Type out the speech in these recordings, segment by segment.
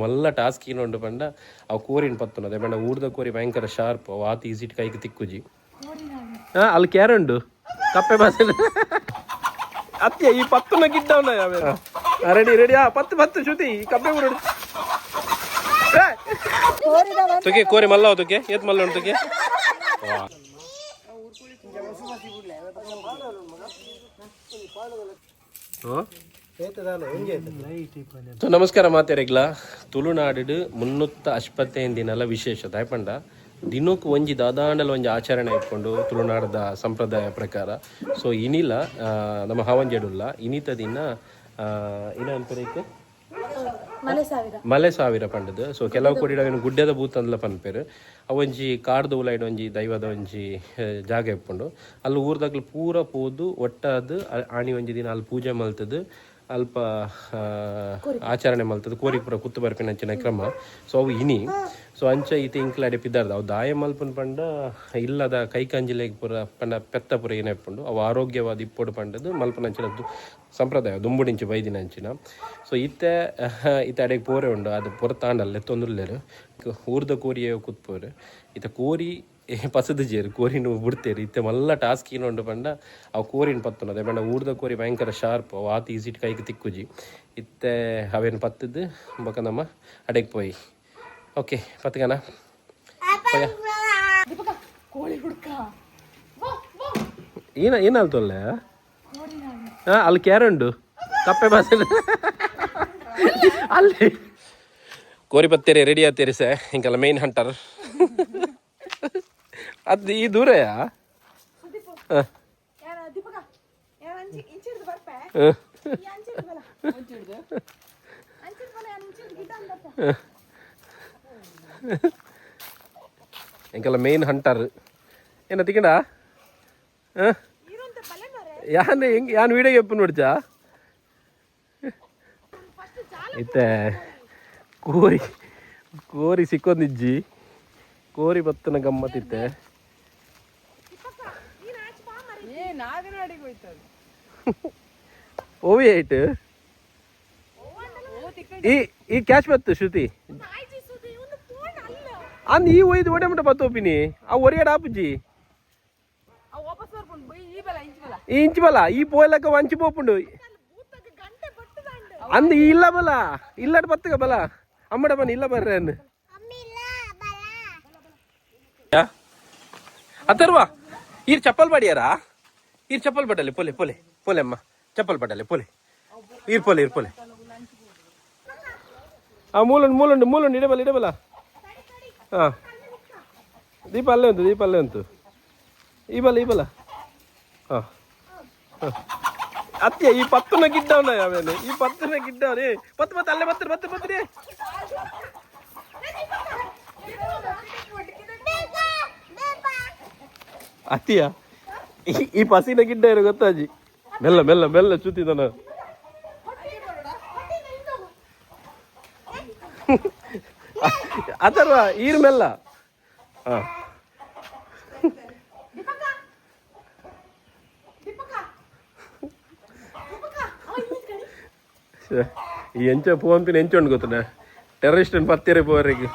ಮಲ್ಲ task ಏನು ಉಂಡು ಪಂಡ ಅವು ಕೋರಿನ ಪತ್ತುನದೆ ಪಂಡ ಊರ್ದ ಕೋರಿ ಭಯಂಕರ ಶಾರ್ಪ್ ಅವು ಆತ ಈಸಿಟ್ ಕೈಗೆ ತಿಕ್ಕುಜಿ ಅಲ್ಲಿ ಕ್ಯಾರ ಉಂಡು ಕಪ್ಪೆ ಬಾಸಲು ಅತ್ಯ ಈ ಪತ್ತುನ ಗಿಡ್ಡ ರೆಡಿ ರೆಡಿ ಪತ್ತು ಪತ್ತು ಶ್ರುತಿ ಕಪ್ಪೆ ಊರು ತುಕೆ ಕೋರಿ ಮಲ್ಲ ತುಕೆ ಏತ್ ಮಲ್ಲ ಉಂಟು ತುಕೆ ನಮಸ್ಕಾರ ಮಾತೆರೆಗ್ಲ ತುಳುನಾಡು ಮುನ್ನೂತ್ತ ಅಶ್ಪತ್ತೈದು ದಿನಲ ವಿಶೇಷ ದಾಯಪಂಡ ದಿನಕ್ಕೆ ಒಂಜಿ ದಾದಾಂಡಲ ಒಂಜಿ ಆಚರಣೆ ಇಟ್ಕೊಂಡು ತುಳುನಾಡದ ಸಂಪ್ರದಾಯ ಪ್ರಕಾರ ಸೊ ಇನಿಲ ನಮ್ಮ ಹಾವಂಜೇಡುಲ್ಲ ಇನಿತ ದಿನ ಏನಂತಾರೆ ಮಲೆ ಸಾವಿರ ಪಂಡದು ಸೊ ಕೆಲವು ಕೊಡಿಡ ಗುಡ್ಡದ ಭೂತಂದ್ಲ ಪನ್ಪೇರು ಅವೊಂಜಿ ಕಾಡ್ದ ಉಲಾಯ್ಡ ಒಂಜಿ ದೈವದ ಒಂಜಿ ಜಾಗ ಇಪ್ಕೊಂಡು ಅಲ್ಲಿ ಊರ್ದಾಗ್ಲು ಪೂರ ಪೋದು ಒಟ್ಟಾದು ಆಣಿ ಒಂಜಿ ದಿನ ಅಲ್ಲಿ ಪೂಜೆ ಮಲ್ತದು ಅಲ್ಪ ಆಚರಣೆ ಮಲ್ತದು ಕೋರಿ ಪೂರ ಕುತ್ತು ಬರ್ಪಿನ ಅಂಚಿನ ಕ್ರಮ ಸೊ ಅವು ಇನಿ ಸೊ ಅಂಚ ಈತ ಇಂಕ್ಲಾಡೆ ಪಿದ್ದಾರ್ದ ಅವು ದಾಯ ಮಲ್ಪನ್ ಪಂಡ ಇಲ್ಲದ ಕೈಕಂಜಿಲೆಗೆ ಪೂರ ಪಂಡ ಪೆತ್ತ ಪೂರ ಏನೇ ಇಪ್ಕೊಂಡು ಅವು ಆರೋಗ್ಯವಾದ ಇಪ್ಪೊಡು ಪಂಡದು ಮಲ್ಪನ ಅಂಚಿನ ಸಂಪ್ರದಾಯ ದುಂಬುಡಿಂಚು ಬೈದಿನ ಅಂಚಿನ ಸೊ ಈತ ಅಡೆಗೆ ಪೋರೆ ಉಂಡು ಅದು ಪೂರ ತಾಂಡಲ್ಲ ತೊಂದರ್ಲೇರು ಊರ್ದ ಕೋರಿಯೇ ಕುತ್ಪೋರು ಈತ ಕೋರಿ ಪಸದ ಜೇರು ಕೋರಿನ ಬಿಡ್ತೇರಿ ಇತ್ತೆ ಮಲ್ಲ ಟಾಸ್ಕ್ ಏನು ಉಂಡು ಪಂಡ ಅವು ಕೋರಿನ ಪತ್ತುನದೆ ಪಂಡ ಊರ್ದ ಕೋರಿ ಭಯಂಕರ ಶಾರ್ಪ್ ಅವು ಆತ ಈಸಿಟ್ ಕೈಗೆ ತಿಕ್ಕುಜಿ ಇತ್ತೆ ಅವೇನು ಪತ್ತದ್ದು ಬೊಕ ನಮ್ಮ ಅಡೆಗೆ ಪೋಯಿ ಓಕೆ ಪತ್ಗನ ಏನಲ್ತೊಲ್ಲೆ ಅಲ್ಲಿ ಕ್ಯಾರ ಉಂಡು ಕಪ್ಪೆ ಬಾಸಲು ಅಲ್ಲಿ ಕೋರಿ ಪತ್ತೇರಿ ರೆಡಿ ಆತೇರಿ ಸೆ ಹಿಂಗೆಲ್ಲ ಮೇನ್ ಹಂಟರ್ ಅದು ಈ ದೂರಯಾ ఇంకల్లా మెయిన్ హంటర్ ఏనా తిక్కడా యాన్ వీడియో చెప్పు నోడ్చా అయితే ಕೋರಿ ಸಿಕ್ಕೊಂದಿಜ್ಜಿ ಕೋರಿ ಬತ್ತನ ಗಮ್ಮತ್ತಿತ್ತೆ ಓವಿ ಆಯ್ತು ಈ ಕ್ಯಾಶ್ ಬತ್ತು ಶ್ರುತಿ ಅಂದ್ ಈ ಒಯ್ದು ಒಡೆ ಮಟ್ಟ ಬತ್ತು ಒಪ್ಪಿನಿ ಆ ಒರಿಯಾಡ ಆಪುಜ್ಜಿ ಈ ಇಂಚು ಬಲ ಈ ಪೋಯ್ಲಕ್ಕ ವಂಚಿ ಪೋಪುಂಡು ಅಂದ್ ಇಲ್ಲ ಬಲ ಇಲ್ಲಡ್ ಬತ್ತಗ ಬಲ ಅಮ್ಮಡ ಬನ್ನಿ ಇಲ್ಲ ಬರ್ರೆ ಅನ್ನು ಅಥರ್ವಾ ಈರ್ ಚಪ್ಪಲ್ ಬಡಿಯಾರಾ ಈರ್ ಚಪ್ಪಲ್ ಬಡಲೆ ಪೊಲೆ ಪೊಲೆ ಪೊಲೆ ಅಮ್ಮ ಚಪ್ಪಲ್ ಬಡಲೆ ಪೊಲೆ ಈರ್ ಪೊಲೆ ಈರ್ ಪೊಲೆ ಮೂಲುಂಡು ಮೂಲುಂಡು ಇಡಬಲ್ಲ ಹಾಂ ದೀಪ ಅಲ್ಲೇ ಉಂಟು ಈ ಬಲ ಹಾಂ ಅತ್ಯ ಈ ಪತ್ತುನ ಗಿಡ್ಡವನ ಯಾವೇನು ಈ ಪತ್ತುನ ಗಿಡ್ಡವನೇ ಪತ್ತು ಅಲ್ಲೇ ಬತ್ತರಿ ಅತ್ತಿಯ ಈ ಪಸಿನ ಗಿಡ್ಡ ಇರೋ ಗೊತ್ತಾಜಿ ಮೆಲ್ಲ ಚೂತಿದನ ಅಥರ್ವ ಈರ್ ಮೆಲ್ಲ ಹಾಂ ಈ ಎಂಚ ಫೋನ್ ಪಿನ್ ಎಂಚುಂಡು ಗೊತ್ತನ ಟೆರರಿಸ್ಟ್ ಪತ್ತೇರೆ ಪೋರಿಗೆ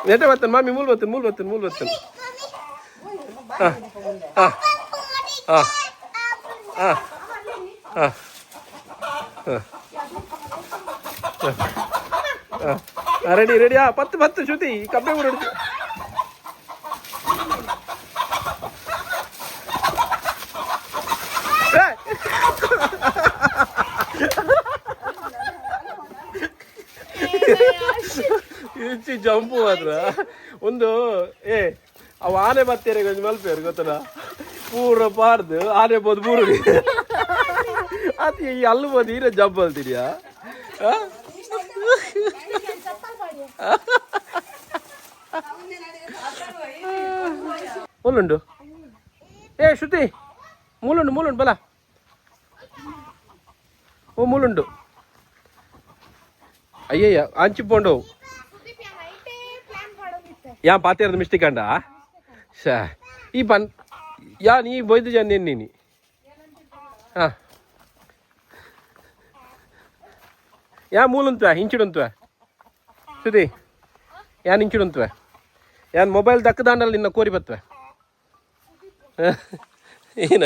ನೆಟ ಬರ್ತೇನೆ ಮಾಮಿ ಮೂಲ್ ಬರ್ತೇನೆ ರೆಡಿ ಪತ್ತು ಶ್ರುತಿ ಕಬ್ಬೆ ಊರು ಜಂಪು ಮಾತ್ರ ಒಂದು ಅವ ಆನೆ ಬತ್ತೇರೆ ಕೊಂಚ ಮಲ್ಪೇರು ಗೊತ್ತದ ಪೂರ ಪಾರ್ದು ಆನೆ ಬೋದು ಮೂರು ಅತಿ ಅಲ್ಲಿ ಬೋದು ಈರ ಜಂಪ್ ಅಲ್ತಿದ್ಯಾ ಮೂಲುಂಡು ಶ್ರುತಿ ಮೂಲುಂಡು ಬಲ ಓ ಮೂಲುಂಡು ಅಯ್ಯಯ್ಯ ಅಂಚಿಪ್ಪೊಂಡು ಯಾ ಪಾತಿರದ ಮಿಸ್ಟೇಕ್ ಅಂಡ ಈ ನೀ ಬೊಯ್ದು ಜನ ನೀನಿ ಹಾಂ ಯಾ ಮೂಲಂತ್ವ ಹಿಂಚಿಡುಂತ್ವ ಸುದಿ ಯಾನ್ ಹಿಂಚಿಡುಂತ್ವ ಯಾನ್ ಮೊಬೈಲ್ ದಕ್ಕದಾಂಡಲ್ಲಿ ನಿನ್ನ ಕೋರಿ ಬತ್ವೆ ಏನ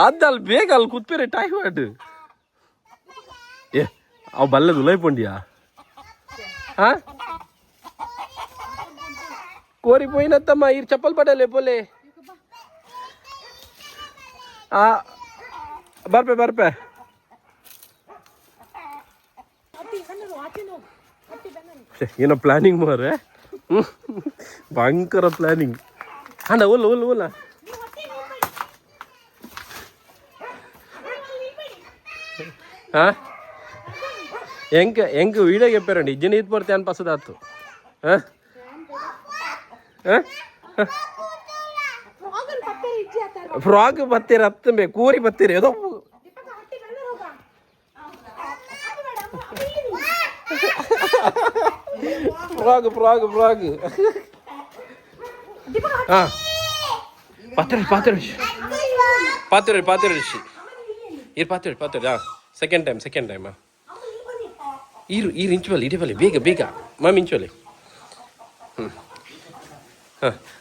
ಅದಲ್ಲಿ ಬೇಗ ಅಲ್ಲಿ ಕೂತ್ಪೇರೆ ಟೈಫಾಯ್ಡ್ ಏ ಅವು ಬಲ್ಲದು ಉಲೈಪೊಂಡಿಯಾ ಹಾ ಕೋರಿ ಪೋಯಿನತ್ತಮ್ಮ ಈ ಚಪ್ಪಲ್ ಪಡಲೆ ಪೋಲೆ ಆ ಬರ್ಪೆ ಏನೋ ಪ್ಲಾನಿಂಗ್ ಮಾರೆ ಭಯಂಕರ ಪ್ಲಾನಿಂಗ್ ಅಣ್ಣ ಓಲ್ಲ ಹೆಂಗೆ ವೀಡಿಯೋ చెప్పారండి ఇజ్జని ఈద్ పడితే అని పసదాత్తు ಫ್ರಾಗ್ ಬತ್ತೀರ ಹತ್ತಂಬೆ ಕೂರಿ ಬತ್ತೀರಿ ಏದೋ ಫ್ರಾಗ್ ಹಾ ಪಾತ್ರೆ ಸೆಕೆಂಡ್ ಟೈಮ್ ಇಂಚುವಲ್ಲಿ ಇಡೀವಲ್ಲಿ ಬೇಗ ಮಾಮ್ ಇಂಚುವಲ್ಲಿ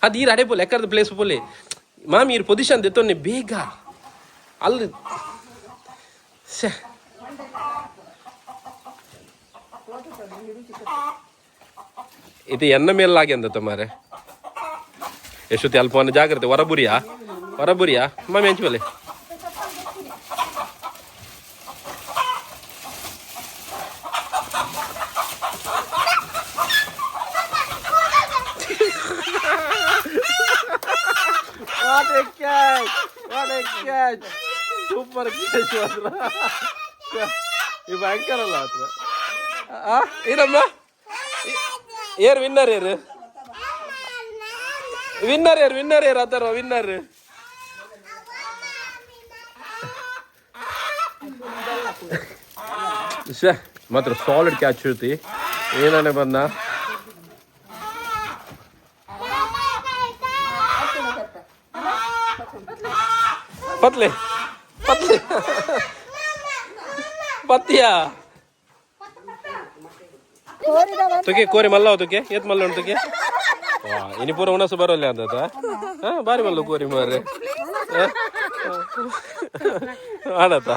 ಅದು ಈರು ಅಡೆ ಬೋಲೆ ಎಕ್ಕರದ ಪ್ಲೇಸ್ ಬೋಲೆ ಮಾಮ್ ಈರು ಪೊಸಿಷನ್ ದೆತ್ತೊನ್ನೆ ಬೇಗ ಅಲ್ಲಿ ಇದು ಎನ್ನ ಮೇಲಾಗಿ ಅಂದತ್ತ ಮಾರೆ ಎಷ್ಟೊತ್ತಿ ಅಲ್ಪ ಒಂದು ಜಾಗ್ರತೆ ಹೊರಬುರಿಯಾ ಮಾಮಿ ಹಂಚುವಲ್ಲಿ What a catch! Super catch ಮಾತ್ರ ಈ ಭಯಂಕರ ಅಲ್ಲ ಹತ್ರ ಏನಮ್ಮ ಏರ್ ವಿನ್ನರ್ ಆ ಥರ ವಿನ್ನರ್ ಮಾತ್ರ ಸಾಲಿಡ್ ಕ್ಯಾಚ್ ಇರ್ತಿ ಏನಾನೆ ಬಂದ ಪತ್ಲೆ ಪತ್ತಿಯಾ ತುಕೆ ಕೋರಿ ಮಲ್ಲ ತುಕೆ ಏತ್ ಮಲ್ಲ ತುಕೆ ಇನಿ ಪೂರ ಉಣಸು ಬರೋಲ್ಲ ಅಂತ ಬಾರಿ ಮಲ್ಲು ಕೋರಿ ಮಾರ್ರೆ ಆಡತ್ತ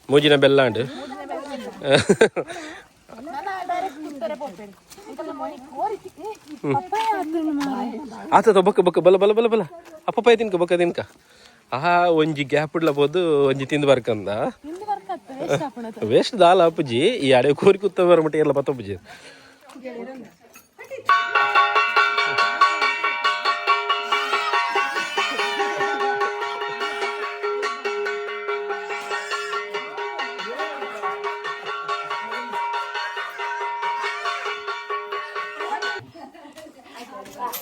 ಮೂಜಿನ ಬೆಲ್ಲ ಅಂಡ್ ಆತದ ಬಕ್ಕ ಬಲ ಅಪ್ಪ ತಿನ್ಕ ಆಹಾ ಒಂಜಿ ಗ್ಯಾಪ್ ಇಡ್ಲಬೋದು ಒಂಜಿ ತಿಂದು ಬರ್ಕಂದ ವೇಸ್ಟ್ ದಾಲ ಅಪ್ಪಜಿ ಈ ಅಡೆ ಕೋರಿ ಕುತ್ತ ಬರಮಟ್ಟ ಎಲ್ಲ ಬತ್ತಪ್ಪಜಿ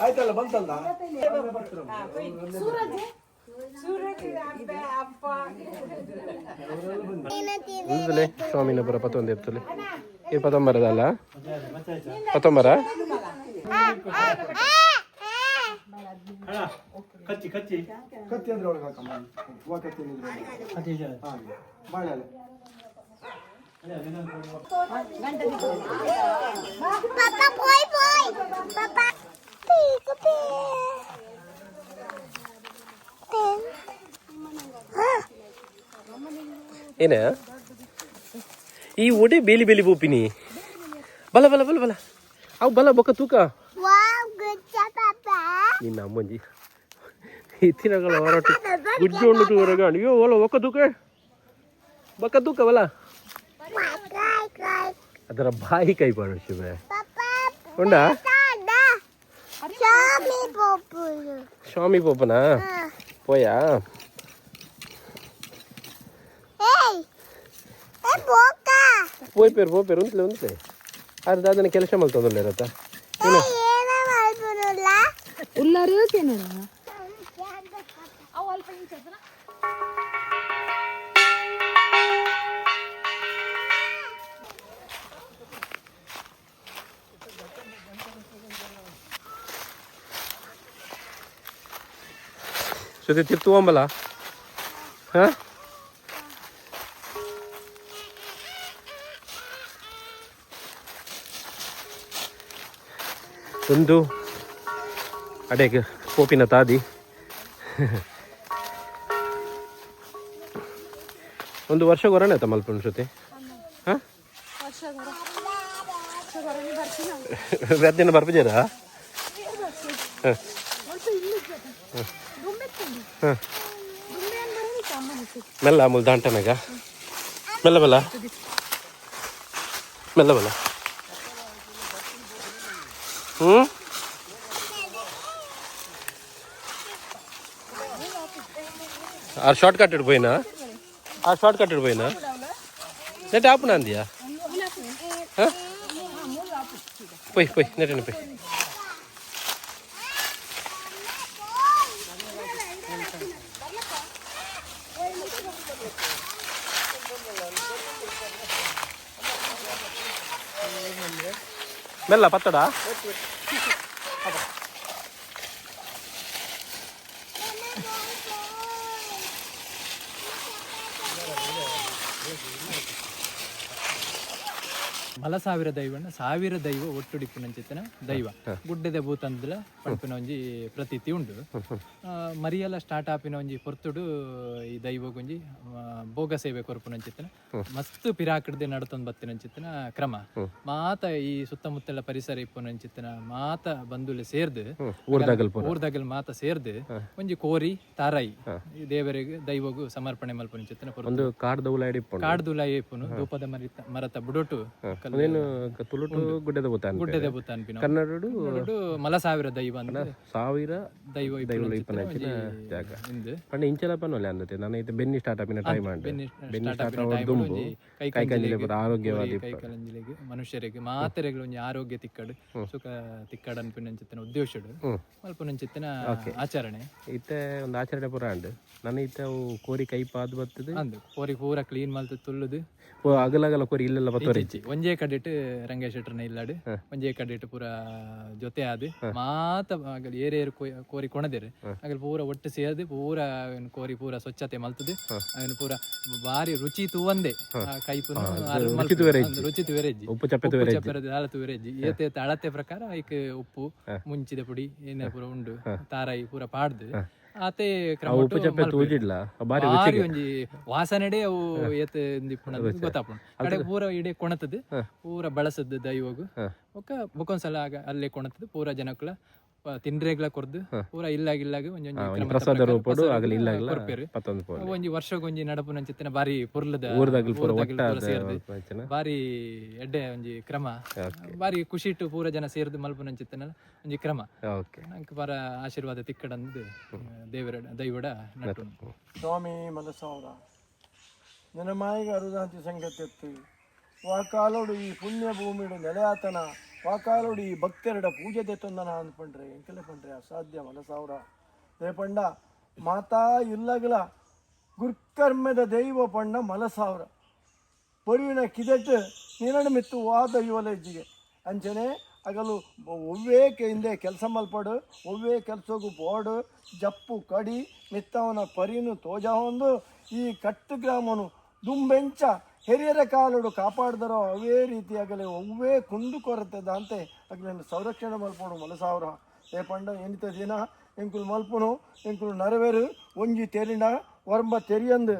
ಆಯ್ತಲ್ಲ ಬಂತಲ್ಲ ಸ್ವಾಮಿನ ಪುರ ಪತ್ತೊಂದು ಇರ್ತಲೆ ಈ ಪತ್ತೊಂಬರದಲ್ಲ ಪತ್ತೊಂಬರ ಕಚ್ಚಿ ಅಂದ್ರೆ ಒಳಗೆ ಬಾಳೆ ಏನ ಈ ಒಡೆ ಬೇಲಿ ಬೋಪಿನಿ ಬಲ ಅವು ಬಲ ಬೊಕ್ಕ ತೂಕ ನಿನ್ನ ಅಮ್ಮಂಜಿ ಇತ್ತಿನಗಳ ಹೊರಟು ಗುಜ್ಜು ಉಂಡು ಹೊರಗ ಅಯ್ಯೋ ಒಲ ಒಕ್ಕ ಬೊಕ್ಕ ತೂಕ ಬಲ ಅದರ ಬಾಯಿ ಕೈ ಪಾಡು ಶಿವೆ ಉಂಡ ಸ್ವಾಮಿ ಪೋಪನಾ ಪೋಯಾ పోయిపోయారు ఉంచలే అది దాదాపు ಕೆಲಸ ಮಾಡ್ತದಲ್ಲ ಇರತ್ತ ಉಳ್ಳಾರು ಜೊತೆ ತಿರ್ತು ಹೋಗಂಬಲ್ಲ ಹಾಂ ಒಂದು ಅಡೆಗೆ ಕೋಪಿನ ತಾದಿ ಒಂದು ವರ್ಷ ಹೊರನೇ ಆಯ್ತಾ ಮಲ್ಪನ ಜೊತೆ ಹಾಂ ವ್ಯಾಧಿನ ಬರ್ಬಿದ್ದೀರಾ ಹಾಂ ಹಾಂ ಮೆಲ್ಲ ಅಮೂಲ್ ದಾಂಟನಾಗ ಮೆಲ್ಲ ಮೆಲ್ಲ ಮೆಲ್ಲ ಮೆಲ್ಲ ಹ್ಞೂ ఆ షార్ట్ కట్ పోయినా ఆ షార్ట్ కట్ పోయినా నెట్ ఆపునా అందియా పోయి పోయి నెట్ పోయి మెల్ల పత్తడా ಮಲಸಾವಿರ ದೈವನ ಸಾವಿರ ದೈವ ಒಟ್ಟುಡಿಪ್ಪುನಂಚಿತ್ತಿನ ದೈವ ಗುಡ್ಡದ ಭೂತಂದಲ ಪಂಪಿನ ಒಂಜಿ ಪ್ರತೀತಿ ಉಂಡು ಮರಿಯಲ ಸ್ಟಾರ್ಟ್ ಆಪಿನ ಒಂಜಿ ಪೊರ್ತುಡು ಈ ದೈವಗೊಂಜಿ ಭೋಗ ಸೇವೆ ಕೊರ್ಪುನಂಚಿತ್ತಿನ ಮಸ್ತ್ ಪಿರಾಕಡ್ದೆ ನಡತೊಂದು ಬತ್ತಿನಂಚಿತ್ತಿನ ಕ್ರಮ ಮಾತ ಈ ಸುತ್ತಮುತ್ತಲ ಪರಿಸರ ಇಪ್ಪುನಂಚಿತ್ತಿನ ಮಾತ ಬಂದುಲೆ ಸೇರ್ದು ಊರ್ದಾಗಲ್ ಮಾತ ಸೇರ್ದು ಒಂಜಿ ಕೋರಿ ತಾರಾಯಿ ದೇವರಿಗೆ ದೈವಗೂ ಸಮರ್ಪಣೆ ಮಲ್ಪುನಂಚಿತ್ತಿನ ಒಂದು ಕಾಡ್ದುಲ ಇಪ್ಪುನು ಧೂಪದ ಮರತ ಬುಡೋಟು ತುಳುಟು ಗುಡ್ಡದ ಭೂತಾನ್ ಗುಡ್ಡದ ಭೂತಾನ್ ಕನ್ನಡಡು ಮಲಸಾವಿರ ದೈವ ಸಾವಿರ ದೈವ ಜಾಗ ಪಂಡ ಇಂಚಲ ಪನ್ನೊಲೆ ಅಂದತೆ ನಾನು ಇದು ಬೆನ್ನಿ ಸ್ಟಾರ್ಟ್ ಆಪಿನ ಟೈಮ್ ಅಂಡ್ ಬೆನ್ನಿ ಸ್ಟಾರ್ಟ್ ಆವ ದುಂಬು ಕೈ ಕಂಜಿಲೆ ಪುರ ಆರೋಗ್ಯವಾದಿ ಕೈ ಕಲಂಜಿಲೆಗೆ ಮನುಷ್ಯರಿಗೆ ಮಾತೆರೆಗಳು ಒಂಜಿ ಆರೋಗ್ಯ ತಿಕ್ಕಡು ಸುಖ ತಿಕ್ಕಡು ಅನ್ಪಿನಂಚಿತ್ತಿನ ಉದ್ದೇಶಡು ಮಲ್ಪುನಂಚಿತ್ತಿನ ಆಚರಣೆ ಇತ್ತೆ ಒಂದು ಆಚರಣೆ ಪುರ ಅಂಡ್ ನನ್ನ ಇತ್ತೆ ಅವು ಕೋರಿ ಕೈ ಪಾದ್ ಬರ್ತದೆ ಅಂದು ಕೋರಿ ಪೂರ ಕ್ಲೀನ್ ಮಲ್ತು ತುಳ್ಳುದು ಅಗಲಗಲ ಕೋರಿ ಇಲ್ಲೆಲ್ಲ ಬತ್ತೋರಿಚ್ಚಿ ಒಂಜೇ ಕಡೆಟ್ ರಂಗೇಶ್ ಶೆಟ್ರನ ಇಲ್ಲಾಡು ಒಂಜೇ ಕಡೆಟ್ ಪೂರ ಜೊತೆ ಆದ್ ಮಾತ ಆಗಲ್ ಏರೇರು ಕೋರಿ ಕೊಣದೇರು ಆಗಲ್ ಪೂರ ಒಟ್ಟು ಸೇರ್ದು ಪೂರ ಕೋರಿ ಪೂರ ಸ್ವಚ್ಛತೆ ಮಲ್ತದು ಅವನು ಪೂರ ಬಾರಿ ರುಚಿ ತೂವಂದೆ ಕೈಪುನ ರುಚಿ ತುವೆರೆಜ್ಜಿ ಉಪ್ಪು ಚಪ್ಪೆ ಆಲ ತುವೆರೆಜ್ಜಿ ಏತೆ ಅಳತೆ ಪ್ರಕಾರ ಐಕ್ ಉಪ್ಪು ಮುಂಚಿದ ಪುಡಿ ಏನೇ ಪೂರ ಉಂಡು ತಾರಾಯಿ ಪೂರ ಪಾಡ್ದು ಆತೆ ಬಾರಿ ಒಂಜಿ ವಾಸನೆಡೆ ಅವು ಏತ್ ದಿಪ್ಪುನ ಗೊತ್ತಾಪುಂಡು ಕಡೆ ಪೂರ ಇಡೇ ಕೊಣತದು ಪೂರ ಬಳಸದ್ದು ದೈವಗು ಬೊಕ್ಕೊಂದ್ಸಲ ಆಗ ಅಲ್ಲೇ ಕೊಣತದು ಪೂರ ಜನಕ್ಕಳ ತಿಂಡ್ರೆಗ್ಲ ಕೊರ್ದು ಪೂರ ಇಲ್ಲಾಗಿಲ್ಲಾಗ ಒಂಜಿ ವರ್ಷಗೊಂಜಿ ನಡಪುನಂಚಿತ್ತಿನ ಬಾರಿ ಪುರ್ಲದ ಬಾರಿ ಎಡ್ಡೆ ಒಂಜಿ ಕ್ರಮ ಬಾರಿ ಖುಷಿ ಇಟ್ಟು ಪೂರ ಜನ ಸೇರ್ದು ಮಲ್ಪುನಂಚಿತ್ತಿನ ಒಂಜಿ ಕ್ರಮ ನಂಗೆ ಬಾರ ಆಶೀರ್ವಾದ ತಿಕ್ಕಡಂದು ದೇವರ ದೈವಡ ನಟು ಸ್ವಾಮಿ ಮಲಸಾವರ ನನ್ನ ಮಾಯಿಗೆ ಅರುದಾಂತಿ ಸಂಗತಿ ವಾಕಾಲೋಡು ಈ ಪುಣ್ಯ ಭೂಮಿಡು ನೆಲೆಯಾತನ ವಾಕಾಲೋಡು ಈ ಭಕ್ತರಡ ಪೂಜೆ ತೆತ್ತೊಂದನ ಅಂದ್ಪಂಡ್ರೆ ಎಂಕೆಲ್ಲ ಪಂಡ್ರೆ ಅಸಾಧ್ಯ ಮಲಸಾವರ ರೇಪಂಡ ಮಾತಾ ಇಲ್ಲಗಲ ಗುರ್ಕರ್ಮದ ದೈವ ಪಂಡ ಮಲಸಾವರ ಬರುವಿನ ಕಿದೆಟ್ಟು ನಿರಡು ಮಿತ್ತು ವಾ ದೈವಲೆಜ್ಜಿಗೆ ಅಂಚನೆ ಆಗಲು ಒವ್ವೇ ಹಿಂದೆ ಕೆಲಸ ಮಲ್ಪಡು ಒವ್ವೇ ಕೆಲಸಗೂ ಬೋಡು ಜಪ್ಪು ಕಡಿ ಮಿತ್ತವನ ಪರಿನು ತೋಜ ಹೊಂದು ಈ ಕಟ್ಟು ಗ್ರಾಮನು ದುಂಬೆಂಚ ಹಿರಿಯರ ಕಾಲುಡು ಕಾಪಾಡಿದರೋ ಅವೇ ರೀತಿಯಾಗಲೇ ಒವ್ವೇ ಕುಂದು ಕೊರತೆದ ಅಂತೆ ಆಗಲನ್ನು ಸಂರಕ್ಷಣೆ ಮಲ್ಪಡು ಮಲಸಾವರ ರೇಪಂಡ ಎನಿತ ದಿನ ಎಂಕುಲು ಮಲ್ಪುನು ಎಂಕುಲು ನರವೇರು ಒಂಜಿ ತೆರಿನ ವರ್ಂಬ ತೆರಿಯಂದು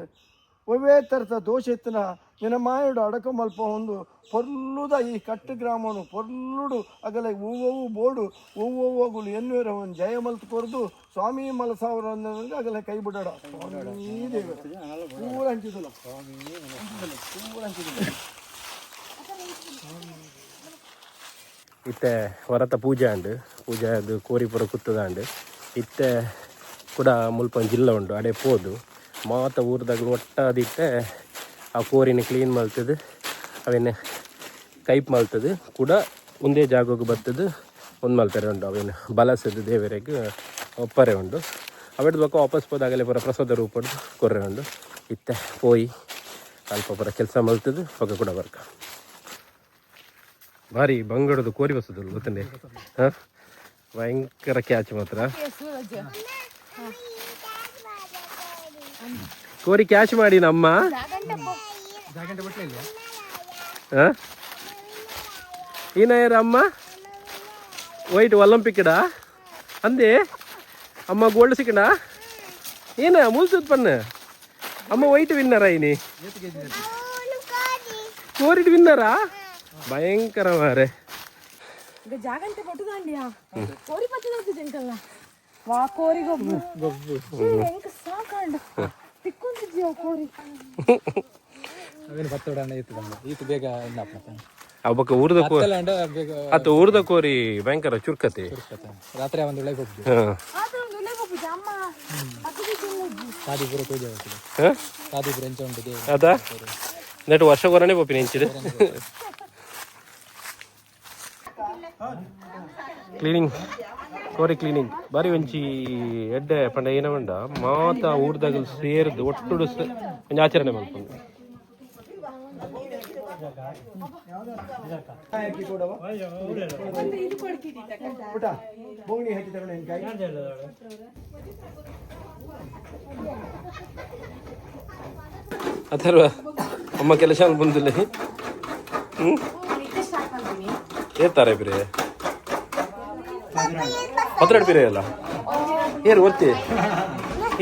ಒವ್ವೇ ತರದ ದೋಷ ಎತ್ತಿನ ನಿನ್ನ ಮಾಯುಡು ಅಡಕ ಮಲ್ಪ ಒಂದು ಪೊರ್ಲುದ ಈ ಕಟ್ಟು ಗ್ರಾಮನು ಪೊರ್ಲುಡು ಅಗಲ ಹೂವು ಬೋಡು ಹೂವುಗಳು ಎನ್ನುವರ ಒಂದು ಜಯ ಮಲ್ತು ಕೊರ್ದು ಸ್ವಾಮಿ ಮಲಸಾವರ ಅಗಲ ಕೈ ಬಿಡೋಡ ಪೂರ ಹಂಚಿದಲ್ಲ ಪೂರ ಹಂಚಿದಲ್ಲ ಇತ್ತೆ ಹೊರತ ಪೂಜೆ ಅಂಡು ಪೂಜೆ ಅದು ಕೋರಿಪುರ ಕುತ್ತದಾಂಡು ಇತ್ತೆ ಕೂಡ ಮುಲ್ಪ ಜಿಲ್ಲ ಉಂಡು ಅಡೆ ಪೋದು ಮಾತ ಊರದಾಗ ಒಟ್ಟಾದಿಟ್ಟೆ ಆ ಕೋರಿನ ಕ್ಲೀನ್ ಮಲ್ತದು ಅವೇನು ಕೈಪ್ ಮಲ್ತದು ಕೂಡ ಒಂದೇ ಜಾಗಕ್ಕೆ ಬರ್ತದು ಒಂದು ಮಲ್ತಾರೆ ಉಂಡು ಅವೇನು ಬಲಸದು ದೇವರಿಗೆ ಒಪ್ಪರೆ ಉಂಡು ಅವೆಡ್ದು ಬಕ್ಕ ವಾಪಸ್ ಹೋದಾಗಲೇ ಪೂರ ಪ್ರಸಾದ ರೂಪದ್ದು ಕೊರ್ರೆ ಉಂಡು ಇತ್ತೆ ಪೋಯಿ ಅಲ್ಪ ಪೂರ ಕೆಲಸ ಮಲ್ತದು ಪಕ್ಕ ಕೂಡ ಬರ್ಕ ಭಾರಿ ಬಂಗಡದು ಕೋರಿ ಬರ್ತದಲ್ಲ ಗೊತ್ತಂಡೆ ಹಾಂ ಭಯಂಕರ ಕ್ಯಾಚ್ ಮಾತ್ರ ಕೋರಿ ಕ್ಯಾಶ್ ಮಾಡಿ ನಮ್ಮ ಜಾಗಂಟೆ ಬಿಟ್ಲೆ ಇಲ್ಲ ఈయన అమ్మ వైట్ ఒలింపిక్ ఇడా అంది అమ్మ గోల్డ్ సిక్కిడా ఈయన ముల్సూద్ పన్ను అమ్మ వైట్ విన్నరా ఈయన కోరిటి విన్నరా భయంకర మారే ಜಾಗಂತೆ ಕೊಟ್ಟುದಾಂಡಿಯಾ ಕೋರಿ ಪಚ್ಚದ ಜಂಕಲ್ಲ ವಾ ಕೋರಿ ಗೊಬ್ಬು ಎಂಕ ಸಾಕಾಂಡ ತಿಕ್ಕೊಂತಿದ್ಯಾ ಕೋರಿ ಅವೇನು ಬತ್ತೋಡಣ್ಣ ಈತು ಬೇಗ ಇನ್ನಪ್ಪ ಅಬ್ಬಕ್ಕ ಊರ್ದ ಕೋರಿ ಅತ್ತ ಊರ್ದ ಕೋರಿ ಭಯಂಕರ ಚುರ್ಕತೆ ರಾತ್ರಿ ಒಂದು ಒಳ್ಳೆ ಹೋಗ್ತೀವಿ ಸಾದಿಪುರ ಪೂಜೆ ಹೋಗ್ತೀವಿ ಸಾದಿಪುರ ಎಂಚ ಉಂಟು ಅದ ನೆಟ್ಟು ವರ್ಷ ಕೊರನೆ ಪೋಪಿನ ಹೆಂಚಿದೆ ಕ್ಲೀನಿಂಗ್ ಕೋರಿ ಕ್ಲೀನಿಂಗ್ ಬಾರಿ ಒಂಚಿ ಎಡ್ಡೆ ಪಂಡ ಏನವಂಡ ಮಾತ ಊರ್ದಾಗ ಸೇರ್ದು ಒಟ್ಟುಡು ಒಂಜಿ ಆಚರಣೆ ಮಾಡ್ಕೊಂಡು ಅಥರ್ವ ಅಮ್ಮ ಕೆಲಸ ಬಂದಿಲ್ಲ ಏತಾರೆ ಬಿರೆ ಪತ್ರಡ್ ಬಿರೆ ಅಲ್ಲ ಏನು ಒತ್ತಿ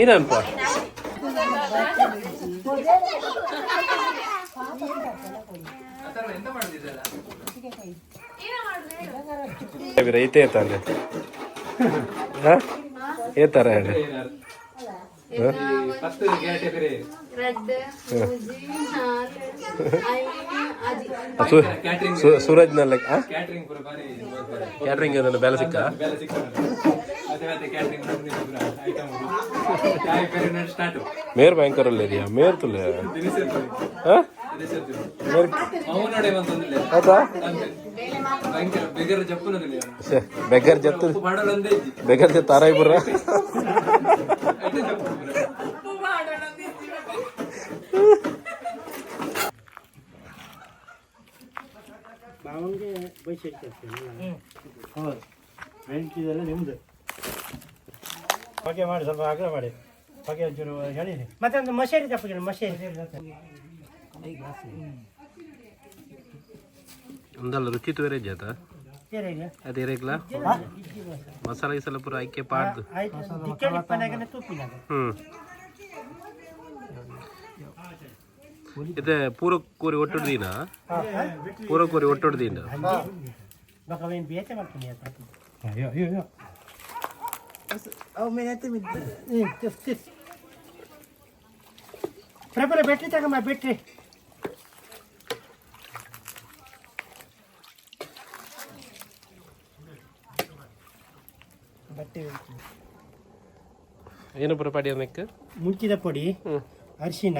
ಏನಪ್ಪ ಐತೆ ತಾನೆ ಏತಾರ ಸೂರಜ್ ನಲ್ಲ ಕ್ಯಾಟ್ರಿಂಗ್ ಅದನ್ನು ಬೆಲೆ ಸಿಕ್ಕ ಮೇರ್ ಭಯಂಕರ ಏರಿಯಾ ಮೇರ್ ತುಲೆ ಬೆಗರ್ ಜತ್ತು ಬೆಗರ್ ಜತ್ ತಾರಾಯಿ ಬುರ್ರ ಅವನಿಗೆ ಬೈಸಿರ್ತೇನೆ ಹೌದು ಬೆಂಕಿದೆಲ್ಲ ನಿಮ್ದು ಹೊಗೆ ಮಾಡಿ ಸ್ವಲ್ಪ ಅಗಲ ಮಾಡಿ ಹೊಗೆ ಒಂಚೂರು ಹೇಳಿರಿ ಮತ್ತೆ ಒಂದು ಮಸೇರಿ ತಪ್ಪಿಗೆ ಮಸೇರಿ ಒಂದಲ್ಲ ರುಚಿ ತೋರೆ ಜಾತ ಅದೇ ರೇಗ್ಲಾ ಮಸಾಲ ಗಿಸಾಲ ಪೂರ ಐಕೆ ಪಾಡ್ದು ಇದೆ ಪೂರ ಕೋರಿ ಒಟ್ಟುಡ್ದೀನ ಪೂರ ಕೋರಿ ಒಟ್ಟುಡ್ದೀನ ಬೆಟ್ರಿ ತಗಮ್ಮ ಬೆಟ್ರಿ ಏನು ಪೂರ ಪಾಡಿ ಅನ್ನಕ್ಕೆ ಮುಂಚಿದ ಪೊಡಿ ಅರಿಶಿನ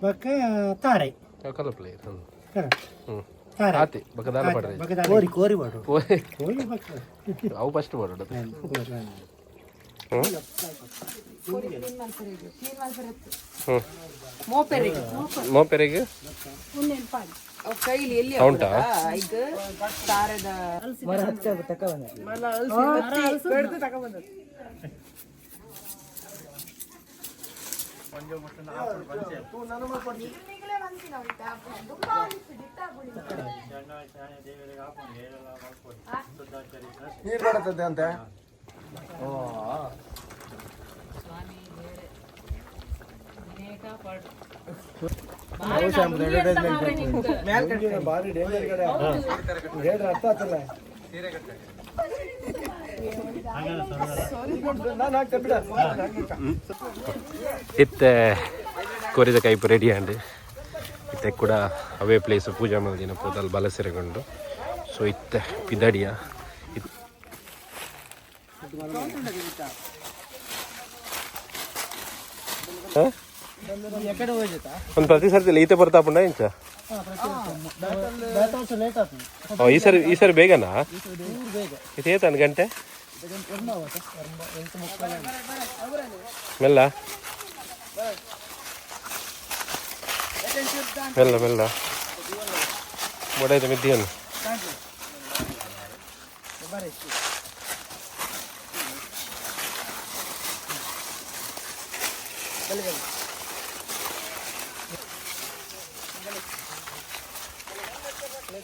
ಬಕ್ಕ ತಾರೈ ಕಲಪ್ಲೆ ತಾರೈ ಬಕದಾಲ ಪಡ್ರಿ ಕೋರಿ ಕೋರಿ ಮಾಡು ಕೋರಿ ಬಕ್ಕ ಅವು ಫಸ್ಟ್ ಮಾಡೋದು ಮೋಪೆರೆಗೆ ಕೈಲಿ ಎಲ್ಲಿ ಉಂಟಾ ಈಗ ತಾರದ ನೀರು ಬರುತ್ತದೆ ಅಂತ ಭಾರಿ ಡೇಂಜರ್ ಕಡೆ ಹೇಳ್ರಿ ಅರ್ಥ ಆಗ್ತಲ್ಲ ಇತ್ತೆ ಕೊರಿದ ಕೈಪು ರೆಡಿ ಆಂಡ್ ಇತ್ತೆ ಕೂಡ ಅವೇ ಪ್ಲೇಸ್ ಪೂಜಾ ಮಲ್ದಿನ ಪೋದಲ್ಲಿ ಬಲ ಸೆರೆಗೊಂಡು ಸೊ ಇತ್ತೆ ಪಿದಡಿಯ ಒಂದು ಪ್ರತಿ ಸರ್ತಿ ಈತೆ ಬರ್ತಾ ಪುಂಡ ಇಂಚ ಈ ಸರಿ ಬೇಗನಾ ಇದು ಏತಂದು ಗಂಟೆ ಮೆಲ್ಲ ಮೆಲ್ಲ ಮೆಲ್ಲ ಬಡಾಯ್ತು ಮಿದ್ದಿಯನ್ನು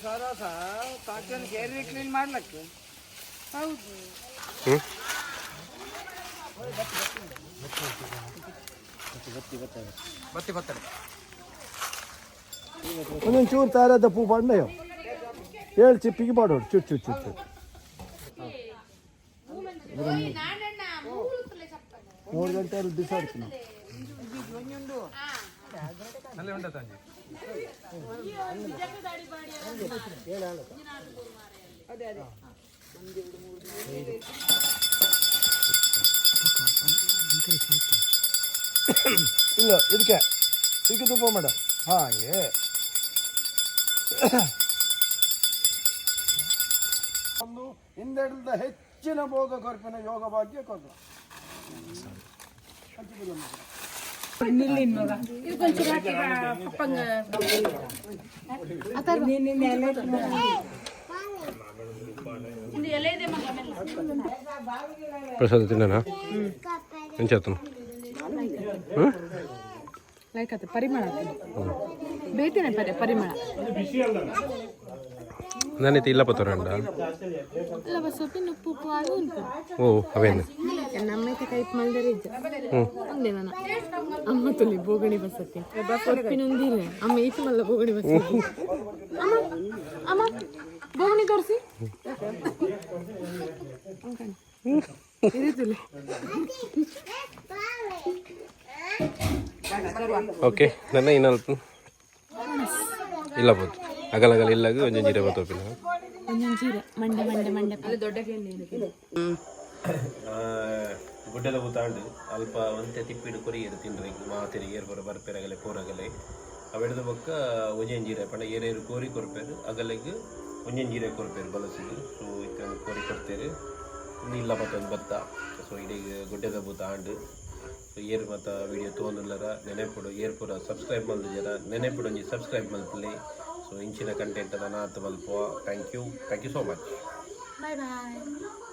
ಸರಸ ಕಾಕನ್ ಕೇರಿ ಕ್ಲೀನ್ ಮಾಡ್ಲಕ್ಕೆ ಹೌದು ಬತ್ತಿ ಬತ್ತಡೆ ಒಂದೊಂದು ಚೂರು ತಾರದ ಪೂ ಬಂಡೆಯೋ ಹೇಳಿ ಚಿಪ್ಪಿಗೆ ಪಾಡೋಡು ಚುಟ್ ಚುಟ್ ಚುಟ್ ಚುಟ್ 3 ಗಂಟೆ ದಿವಸ ಆಡ್ತೀನಿ ಅಲ್ಲೇ ಉಂಟ ತಂಜಿ ಇಲ್ಲ ಇದಕ್ಕೆ ತುಪ್ಪ ಮಾಡ ಹಾಗೆ ಒಂದು ಹಿಂದೆಡ್ದ ಹೆಚ್ಚಿನ ಭೋಗ ಕೊರ್ಪಿನ ಯೋಗ ಭಾಗ್ಯ ಕೊಡ್ದ ಪ್ರಸಾದ ತಿನ್ನೋಣ ಏನು చేస్తాను ಲೈಕ್ ಆತ ಪರಿಮಳ ಬೇತೇನೆ ಪರಿಮಳ ನಾನೈತೆ ಇಲ್ಲಪ್ಪ ತೋರಂಡ ಅಲ್ಲ ಬಸ್ಸೊಪ್ಪಿನ ಉಪ್ಪು ಅದು ಉಂಟು ಓ ಅವೇನು ನಮ್ಮೈತೆ ಕೈಪ್ ಮಲ್ದರೆ ಇದ್ದ ಒಂದೇ ನಾನು ಅಮ್ಮ ತುಲಿ ಬೋಗಣಿ ಬಸ್ಸತ್ತಿ ಸೊಪ್ಪಿನೊಂದಿಲ್ಲ ಅಮ್ಮ ಈಚೆ ಮಲ್ಲ ಬೋಗಣಿ ಬಸ್ಸತ್ತಿ ಅಮ್ಮ ಅಮ್ಮ ಬೋಗಣಿ ತೋರಿಸಿ ಇದು ತುಲಿ ಓಕೆ ನನ್ನ ಇನ್ನಲ್ಪು ಇಲ್ಲ ಬೋದು ಅಗಲ ಅಗಲ ಇಲ್ಲಾಗ ಒಂಜೊಂದು ಜೀರೆ ಬತ್ತೋಪಿನ ಒಂದೊಂದು ಜೀರೆ ಮಂಡೆ ಮಂಡೆ ಮಂಡೆ ಅಲ್ಲಿ ದೊಡ್ಡ ಗುಡ್ಡದ ಬೂತಾಂಡು ಅಲ್ಪ ಒಂತೆ ತಿಪ್ಪಿಡು ಕೊರಿಯರು ತಿನ್ರಿ ಮಾತಿರಿ ಏರ್ಪುರ ಬರ್ಪೆರಗಲೆ ಪೂರಗಲೆ ಅವೆಡ್ದು ಬೊಕ್ಕ ಒಂಜೊಂದು ಜೀರೆ ಪಂಡ ಏರೇರು ಕೋರಿ ಕೊರ್ಪೇರು ಅಗಲೆಗ್ ಒಂಜೊಂದು ಜೀರೆ ಕೊರ್ಪೇರು ಬಲಸಿದು ಸೊ ಇತ್ತ ಕೋರಿ ಕೊಡ್ತೇರು ಇಲ್ಲ ಮತ್ತೊಂದು ಬತ್ತ ಸೊ ಇಡೀ ಗುಡ್ಡದ ಬೂತ ಆಂಡು ಏರ್ ಮತ್ತು ವಿಡಿಯೋ ತೊಗೊಂಡಿಲ್ಲರ ನೆನೆಪುಡು ಏರ್ಪುರ ಸಬ್ಸ್ಕ್ರೈಬ್ ಮಲ್ದು ಜರ ನೆನೆಪುಡು ಒಂಜಿ ಸಬ್ಸ್ಕ್ರೈಬ್ ಮಲ್ಪಲಿ ಸೊ ಇಂಚಿನ ಕಂಟೆಂಟ್ ಅದ ನಾತ್ ಮಲ್ಪುವ thank you so much bye bye